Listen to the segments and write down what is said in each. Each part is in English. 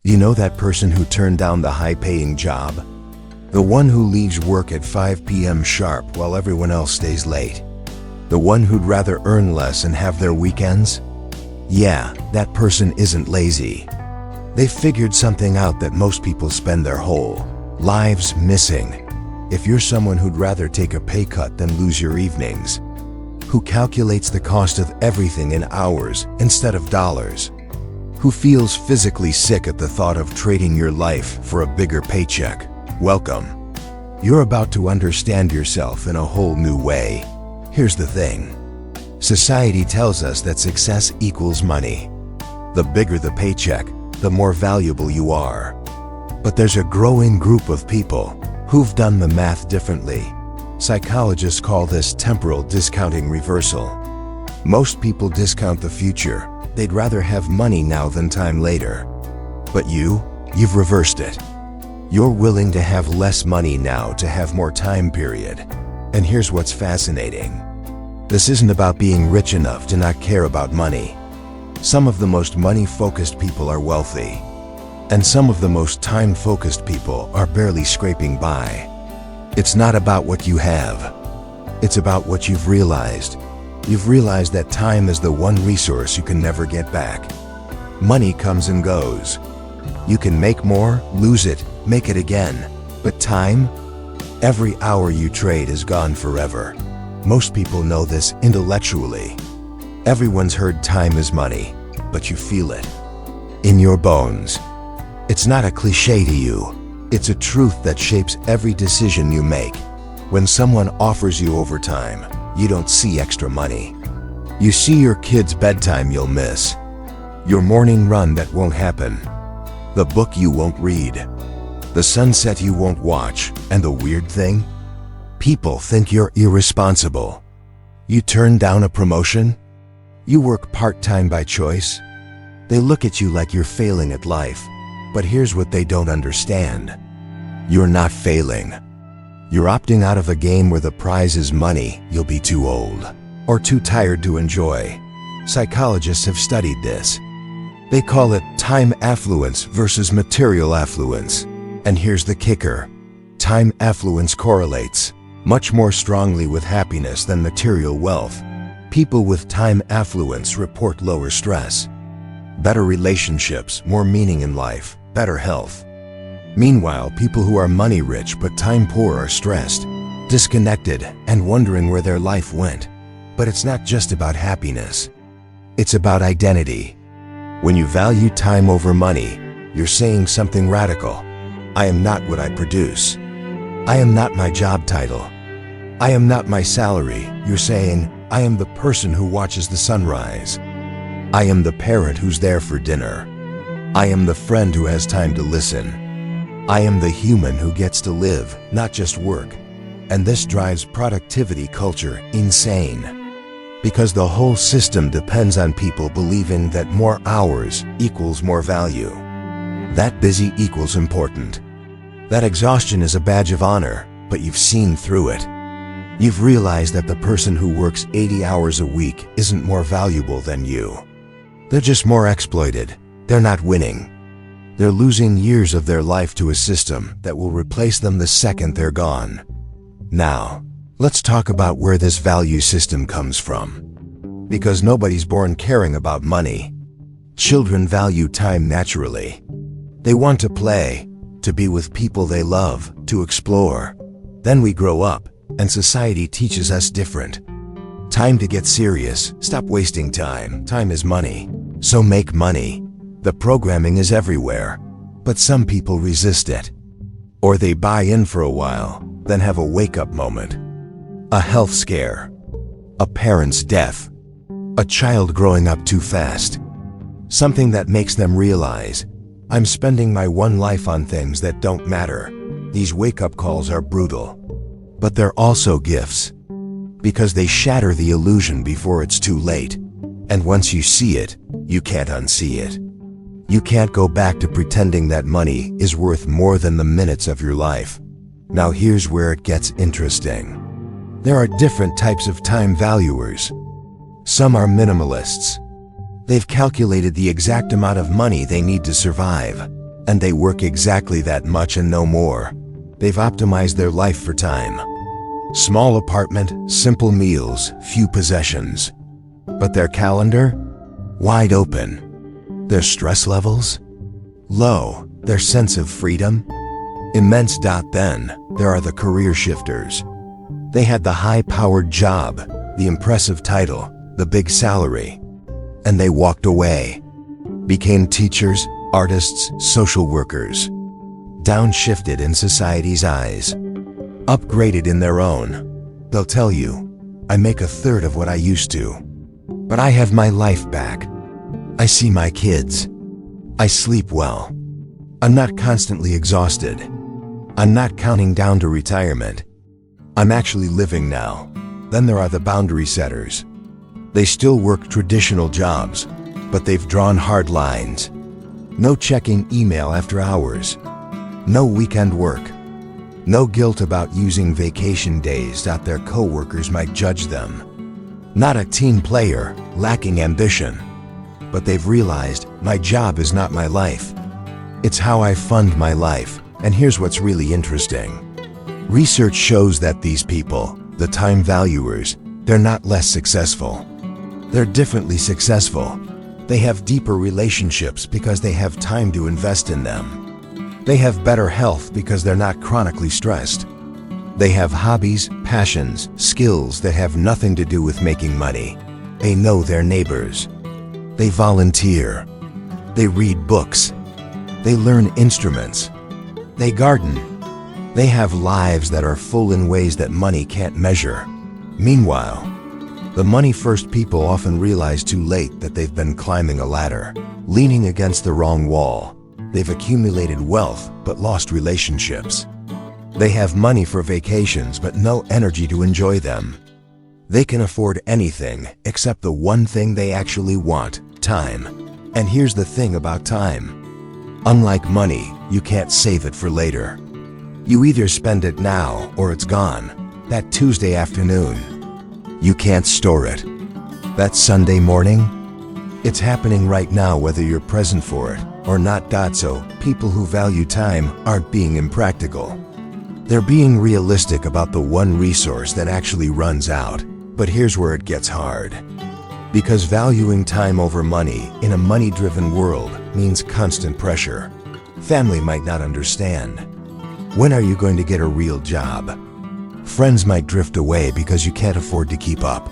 You know that person who turned down the high-paying job? The one who leaves work at 5 p.m. sharp while everyone else stays late? The one who'd rather earn less and have their weekends? Yeah, that person isn't lazy. They figured something out that most people spend their whole lives missing. If you're someone who'd rather take a pay cut than lose your evenings, who calculates the cost of everything in hours instead of dollars, who feels physically sick at the thought of trading your life for a bigger paycheck, welcome. You're about to understand yourself in a whole new way. Here's the thing. Society tells us that success equals money. The bigger the paycheck, the more valuable you are. But there's a growing group of people who've done the math differently. Psychologists call this temporal discounting reversal. Most people discount the future. They'd rather have money now than time later. But you've reversed it. You're willing to have less money now to have more time period. And here's what's fascinating. This isn't about being rich enough to not care about money. Some of the most money-focused people are wealthy. And some of the most time-focused people are barely scraping by. It's not about what you have. It's about what you've realized. You've realized that time is the one resource you can never get back. Money comes and goes. You can make more, lose it, make it again. But time? Every hour you trade is gone forever. Most people know this intellectually. Everyone's heard time is money, but you feel it in your bones. It's not a cliche to you. It's a truth that shapes every decision you make. When someone offers you overtime, you don't see extra money. You see your kid's bedtime you'll miss, your morning run that won't happen, the book you won't read, the sunset you won't watch, and the weird thing? People think you're irresponsible. You turn down a promotion? You work part-time by choice? They look at you like you're failing at life. But here's what they don't understand. You're not failing. You're opting out of a game where the prize is money you'll be too old or too tired to enjoy. Psychologists have studied this. They call it time affluence versus material affluence. And here's the kicker. Time affluence correlates much more strongly with happiness than material wealth. People with time affluence report lower stress, better relationships, more meaning in life, better health. Meanwhile, people who are money rich but time poor are stressed, disconnected, and wondering where their life went. But it's not just about happiness. It's about identity. When you value time over money, you're saying something radical. I am not what I produce. I am not my job title. I am not my salary. You're saying, I am the person who watches the sunrise. I am the parent who's there for dinner. I am the friend who has time to listen. I am the human who gets to live, not just work. And this drives productivity culture insane. Because the whole system depends on people believing that more hours equals more value. That busy equals important. That exhaustion is a badge of honor, but you've seen through it. You've realized that the person who works 80 hours a week isn't more valuable than you. They're just more exploited. They're not winning. They're losing years of their life to a system that will replace them the second they're gone. Now, let's talk about where this value system comes from. Because nobody's born caring about money. Children value time naturally. They want to play, to be with people they love, to explore. Then we grow up, and society teaches us different. Time to get serious. Stop wasting time. Time is money. So make money. The programming is everywhere, but some people resist it. Or they buy in for a while, then have a wake-up moment. A health scare. A parent's death. A child growing up too fast. Something that makes them realize, I'm spending my one life on things that don't matter. These wake-up calls are brutal. But they're also gifts. Because they shatter the illusion before it's too late. And once you see it, you can't unsee it. You can't go back to pretending that money is worth more than the minutes of your life. Now here's where it gets interesting. There are different types of time valuers. Some are minimalists. They've calculated the exact amount of money they need to survive. And they work exactly that much and no more. They've optimized their life for time. Small apartment, simple meals, few possessions. But their calendar? Wide open. Their stress levels? Low. Their sense of freedom? Immense. Then, there are the career shifters. They had the high-powered job, the impressive title, the big salary. And they walked away. Became teachers, artists, social workers. Downshifted in society's eyes. Upgraded in their own. They'll tell you, I make a third of what I used to. But I have my life back. I see my kids. I sleep well. I'm not constantly exhausted. I'm not counting down to retirement. I'm actually living now. Then there are the boundary setters. They still work traditional jobs, but they've drawn hard lines. No checking email after hours. No weekend work. No guilt about using vacation days that their coworkers might judge them. Not a team player, lacking ambition. But they've realized, my job is not my life. It's how I fund my life, and here's what's really interesting. Research shows that these people, the time valuers, they're not less successful. They're differently successful. They have deeper relationships because they have time to invest in them. They have better health because they're not chronically stressed. They have hobbies, passions, skills that have nothing to do with making money. They know their neighbors. They volunteer. They read books. They learn instruments. They garden. They have lives that are full in ways that money can't measure. Meanwhile, the money-first people often realize too late that they've been climbing a ladder, leaning against the wrong wall. They've accumulated wealth but lost relationships. They have money for vacations but no energy to enjoy them. They can afford anything except the one thing they actually want, time. And here's the thing about time. Unlike money, you can't save it for later. You either spend it now or it's gone. That Tuesday afternoon. You can't store it. That Sunday morning. It's happening right now whether you're present for it or not. So, people who value time aren't being impractical. They're being realistic about the one resource that actually runs out. But here's where it gets hard. Because valuing time over money in a money-driven world means constant pressure. Family might not understand. When are you going to get a real job? Friends might drift away because you can't afford to keep up.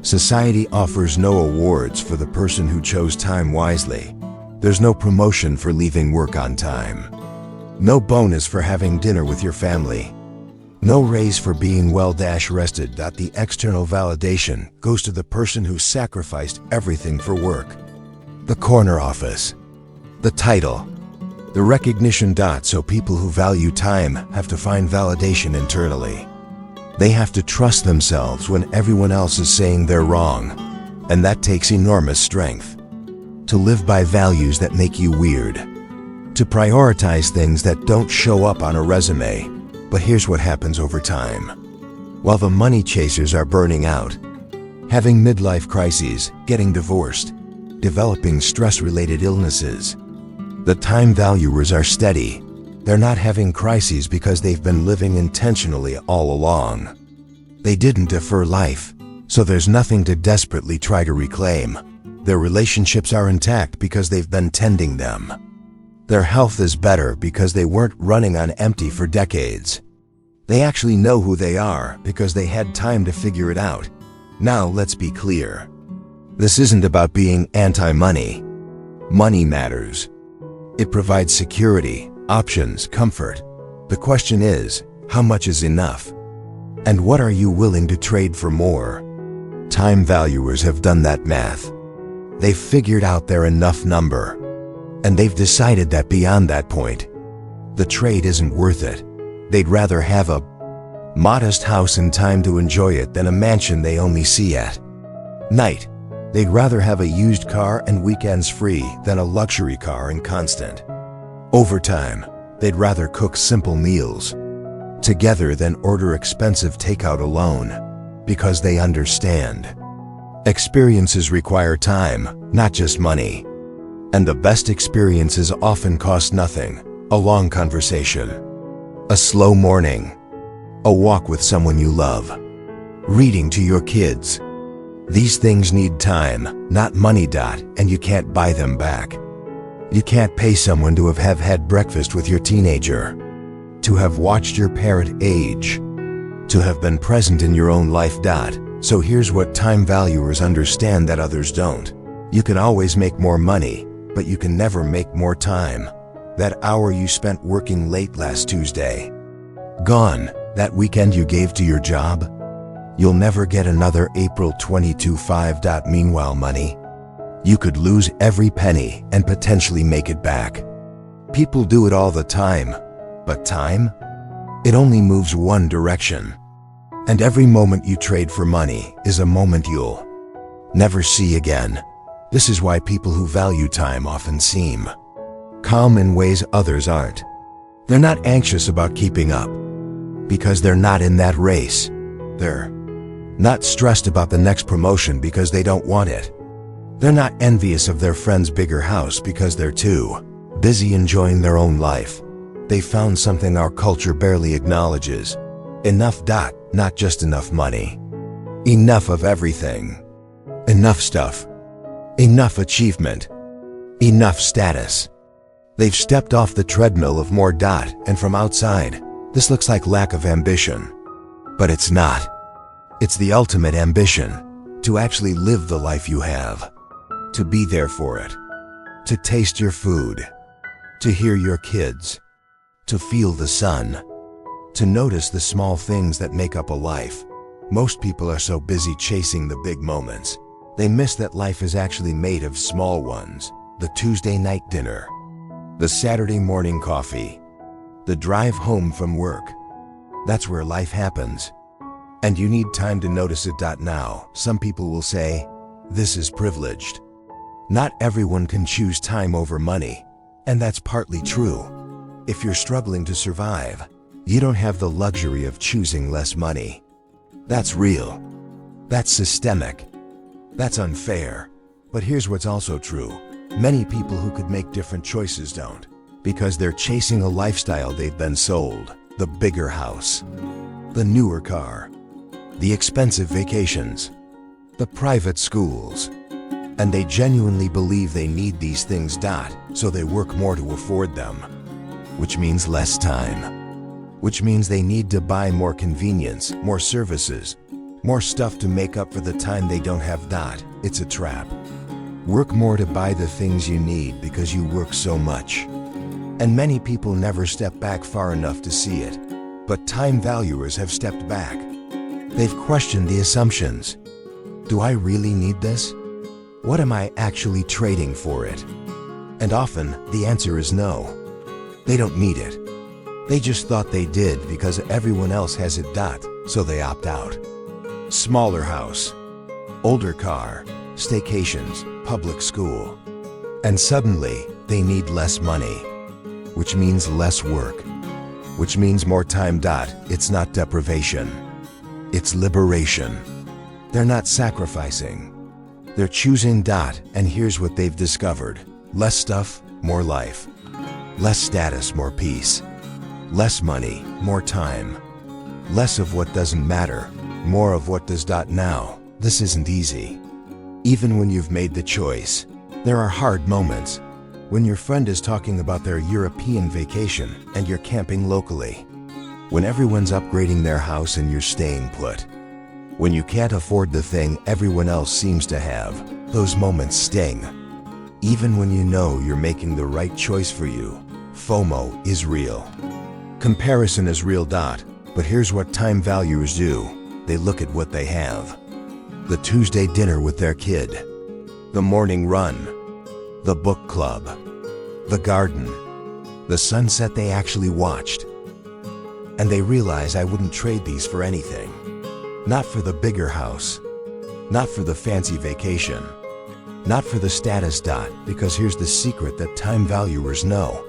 Society offers no awards for the person who chose time wisely. There's no promotion for leaving work on time. No bonus for having dinner with your family. No raise for being well-rested. The external validation goes to the person who sacrificed everything for work. The corner office. The title. The recognition. So people who value time have to find validation internally. They have to trust themselves when everyone else is saying they're wrong. And that takes enormous strength. To live by values that make you weird. To prioritize things that don't show up on a resume. But here's what happens over time. While the money chasers are burning out, having midlife crises, getting divorced, developing stress-related illnesses, the time valuers are steady. They're not having crises because they've been living intentionally all along. They didn't defer life, so there's nothing to desperately try to reclaim. Their relationships are intact because they've been tending them. Their health is better because they weren't running on empty for decades. They actually know who they are because they had time to figure it out. Now let's be clear. This isn't about being anti-money. Money matters. It provides security, options, comfort. The question is, how much is enough? And what are you willing to trade for more? Time valuers have done that math. They've figured out their enough number. And they've decided that beyond that point, the trade isn't worth it. They'd rather have a modest house and time to enjoy it than a mansion they only see at night. They'd rather have a used car and weekends free than a luxury car and constant overtime. They'd rather cook simple meals together than order expensive takeout alone, because they understand. Experiences require time, not just money. And the best experiences often cost nothing. A long conversation, a slow morning, a walk with someone you love, reading to your kids. These things need time, not money. And you can't buy them back. You can't pay someone to have had breakfast with your teenager, to have watched your parent age, to have been present in your own life. So here's what time valuers understand that others don't. You can always make more money, but you can never make more time. That hour you spent working late last Tuesday, gone. That weekend you gave to your job, you'll never get another April 22/5. Meanwhile, money, you could lose every penny and potentially make it back. People do it all the time, but time? It only moves one direction. And every moment you trade for money is a moment you'll never see again. This is why people who value time often seem calm in ways others aren't. They're not anxious about keeping up, because they're not in that race. They're not stressed about the next promotion because they don't want it. They're not envious of their friend's bigger house because they're too busy enjoying their own life. They found something our culture barely acknowledges. Enough. Not just enough money. Enough of everything. Enough stuff. Enough achievement. Enough status. They've stepped off the treadmill of more. And from outside, this looks like lack of ambition. But it's not. It's the ultimate ambition, to actually live the life you have, to be there for it, to taste your food, to hear your kids, to feel the sun, to notice the small things that make up a life. Most people are so busy chasing the big moments, they miss that life is actually made of small ones. The Tuesday night dinner, the Saturday morning coffee, the drive home from work. That's where life happens. And you need time to notice it. Now, some people will say, this is privileged. Not everyone can choose time over money. And that's partly true. If you're struggling to survive, you don't have the luxury of choosing less money. That's real. That's systemic. That's unfair. But here's what's also true. Many people who could make different choices don't, because they're chasing a lifestyle they've been sold. The bigger house, the newer car, the expensive vacations, the private schools. And they genuinely believe they need these things. So they work more to afford them, which means less time, which means they need to buy more convenience, more services, more stuff to make up for the time they don't have. It's a trap. Work more to buy the things you need because you work so much. And many people never step back far enough to see it. But time valuers have stepped back. They've questioned the assumptions. Do I really need this? What am I actually trading for it? And often, the answer is no. They don't need it. They just thought they did because everyone else has it. So they opt out. Smaller house, older car, staycations, public school. And suddenly, they need less money, which means less work, which means more time. It's not deprivation. It's liberation. They're not sacrificing. They're choosing. And here's what they've discovered. Less stuff, more life. Less status, more peace. Less money, more time. Less of what doesn't matter, more of what does. Now, this isn't easy. Even when you've made the choice, there are hard moments. When your friend is talking about their European vacation and you're camping locally. When everyone's upgrading their house and you're staying put. When you can't afford the thing everyone else seems to have, those moments sting. Even when you know you're making the right choice for you, FOMO is real. Comparison is real. But here's what time valuers do. They look at what they have. The Tuesday dinner with their kid. The morning run. The book club. The garden. The sunset they actually watched. And they realize I wouldn't trade these for anything. Not for the bigger house. Not for the fancy vacation. Not for the status. Because here's the secret that time valuers know.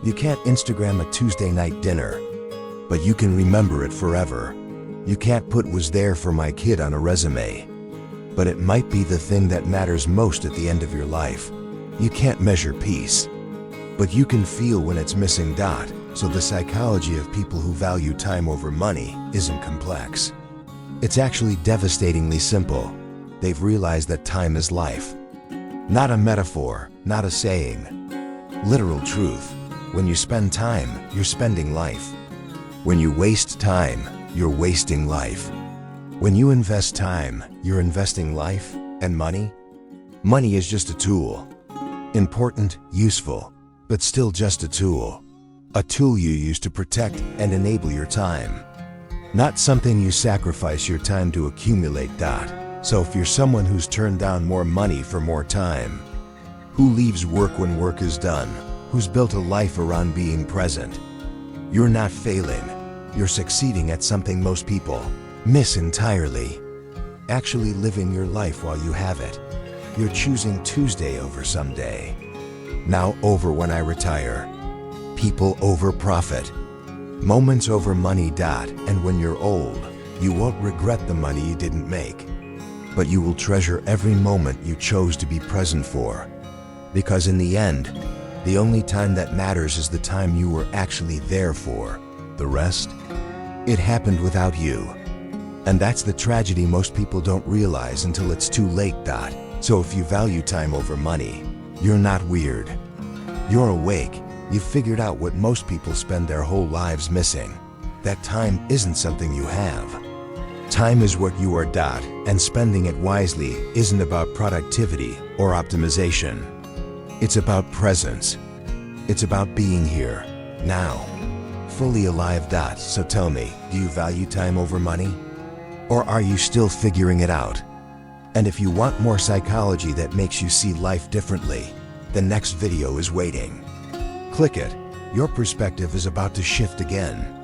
You can't Instagram a Tuesday night dinner, but you can remember it forever. You can't put "was there for my kid" on a resume, but it might be the thing that matters most at the end of your life. You can't measure peace, but you can feel when it's missing. So the psychology of people who value time over money isn't complex. It's actually devastatingly simple. They've realized that time is life. Not a metaphor, not a saying. Literal truth. When you spend time, you're spending life. When you waste time, you're wasting life. When you invest time, you're investing life and money. Money is just a tool. Important, useful, but still just a tool. A tool you use to protect and enable your time. Not something you sacrifice your time to accumulate. So if you're someone who's turned down more money for more time, who leaves work when work is done, who's built a life around being present, you're not failing. You're succeeding at something most people miss entirely. Actually living your life while you have it. You're choosing Tuesday over someday. Now over when I retire. People over profit. Moments over money. And when you're old, you won't regret the money you didn't make. But you will treasure every moment you chose to be present for. Because in the end, the only time that matters is the time you were actually there for. The rest, it happened without you. And that's the tragedy most people don't realize until it's too late. So if you value time over money, you're not weird. You're awake. You've figured out what most people spend their whole lives missing. That time isn't something you have. Time is what you are. And spending it wisely isn't about productivity or optimization. It's about presence. It's about being here, now, fully alive. So tell me, do you value time over money? Or are you still figuring it out? And if you want more psychology that makes you see life differently, the next video is waiting. Click it. Your perspective is about to shift again.